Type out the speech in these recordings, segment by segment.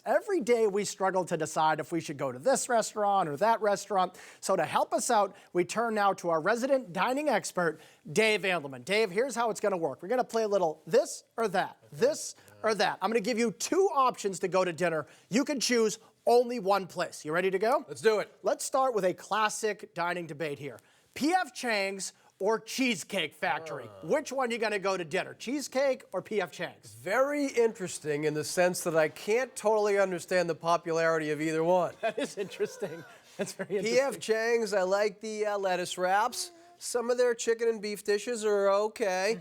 Every day we struggle to decide if we should go to this restaurant or that restaurant. So to help us out, we turn now to our resident dining expert, Dave Andelman. Dave, here's how it's going to work. We're going to play a little this or that, this or that. I'm going to give you two options to go to dinner. You can choose only one place. You ready to go? Let's do it. Let's start with a classic dining debate here. P.F. Chang's or Cheesecake Factory? Which one are you going to go to dinner? Cheesecake or P.F. Chang's? Very interesting in the sense that I can't totally understand the popularity of either one. That is interesting. That's very interesting. P.F. Chang's, I like the lettuce wraps. Some of their chicken and beef dishes are okay.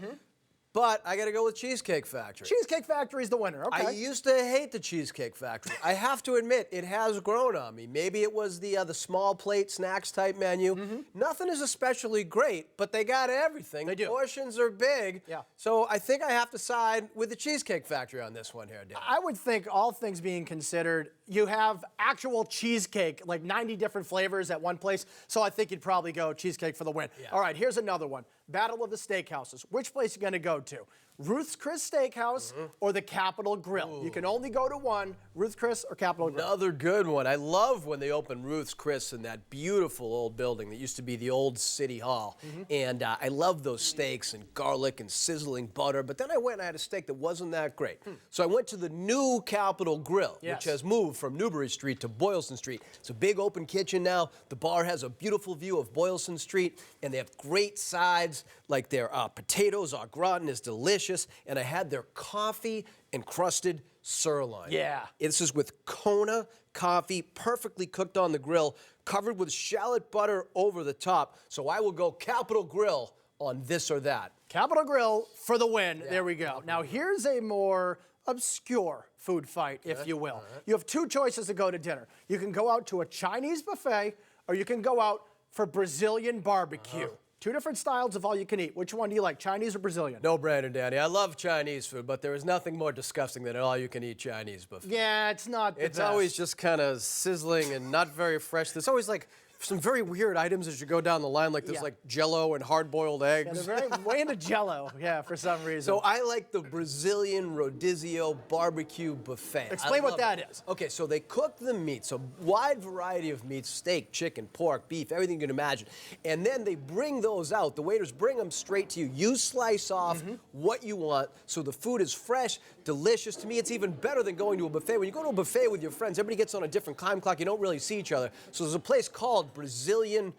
But I got to go with Cheesecake Factory. Cheesecake Factory's the winner, okay. I used to hate the Cheesecake Factory. I have to admit, it has grown on me. Maybe it was the small plate snacks type menu. Nothing is especially great, but they got everything. They do. Portions are big. Yeah. So I think I have to side with the Cheesecake Factory on this one here, Dan. I would think, all things being considered, you have actual cheesecake, like 90 different flavors at one place, so I think you'd probably go Cheesecake for the win. Yeah. All right, here's another one. Battle of the Steakhouses. Which place are you going to go to? Ruth's Chris Steakhouse or the Capitol Grill? You can only go to one, Ruth's Chris or Capitol Grill. Another good one. I love when they opened Ruth's Chris in that beautiful old building that used to be the old City Hall. And I love those steaks and garlic and sizzling butter. But then I went and I had a steak that wasn't that great. So I went to the new Capitol Grill, which has moved from Newbury Street to Boylston Street. It's a big open kitchen now. The bar has a beautiful view of Boylston Street. And they have great sides, like their potatoes au gratin is delicious. And I had their coffee encrusted sirloin. Yeah. This is with Kona coffee, perfectly cooked on the grill, covered with shallot butter over the top. So I will go Capitol Grill on this or that. Capitol Grill for the win. There we go. Now here's a more obscure food fight, if you will. You have two choices to go to dinner. You can go out to a Chinese buffet, or you can go out for Brazilian barbecue. Two different styles of all you can eat. Which one do you like, Chinese or Brazilian? No brainer, Danny. I love Chinese food, but there is nothing more disgusting than an all-you-can-eat Chinese buffet. Yeah, it's not the It's best. always just kind of sizzling and not very fresh. There's always like some very weird items as you go down the line, like there's like Jell-O and hard-boiled eggs. Yeah, they're very way into Jell-O, for some reason. So I like the Brazilian Rodizio barbecue buffet. Explain what that is. Okay, so they cook the meat, so wide variety of meats, steak, chicken, pork, beef, everything you can imagine. And then they bring those out. The waiters bring them straight to you. You slice off what you want, so the food is fresh, delicious. To me, it's even better than going to a buffet. When you go to a buffet with your friends, everybody gets on a different time clock. You don't really see each other. So there's a place called Brazilian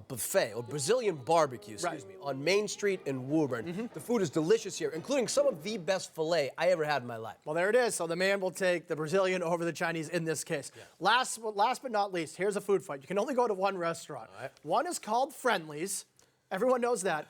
Buffet, or Brazilian Barbecue, excuse me, on Main Street in Woburn. The food is delicious here, including some of the best filet I ever had in my life. Well, there it is. So the man will take the Brazilian over the Chinese in this case. Last but not least, here's a food fight. You can only go to one restaurant. One is called Friendlies. Everyone knows that.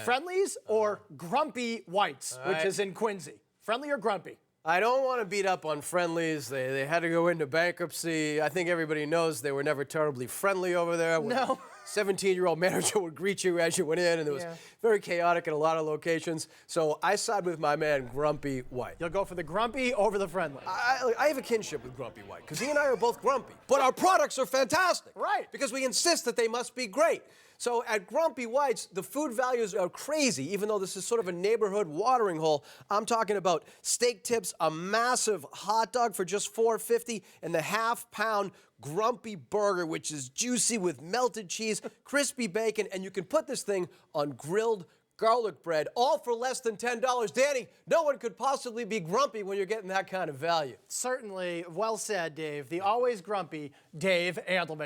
Friendlies or Grumpy Whites, which is in Quincy. Friendly or Grumpy? I don't want to beat up on Friendlies. They had to go into bankruptcy. I think everybody knows they were never terribly friendly over there. No. 17-year-old manager would greet you as you went in, and it was very chaotic in a lot of locations. So I side with my man, Grumpy White. You'll go for the Grumpy over the Friendly. I have a kinship with Grumpy White, because he and I are both grumpy. But our products are fantastic. Right. Because we insist that they must be great. So at Grumpy White's, the food values are crazy, even though this is sort of a neighborhood watering hole. I'm talking about steak tips, a massive hot dog for just $4.50, and the half-pound Grumpy burger, which is juicy with melted cheese, crispy bacon, and you can put this thing on grilled garlic bread, all for less than $10. Danny, no one could possibly be grumpy when you're getting that kind of value. Certainly, well said, Dave. The always grumpy Dave Andelman.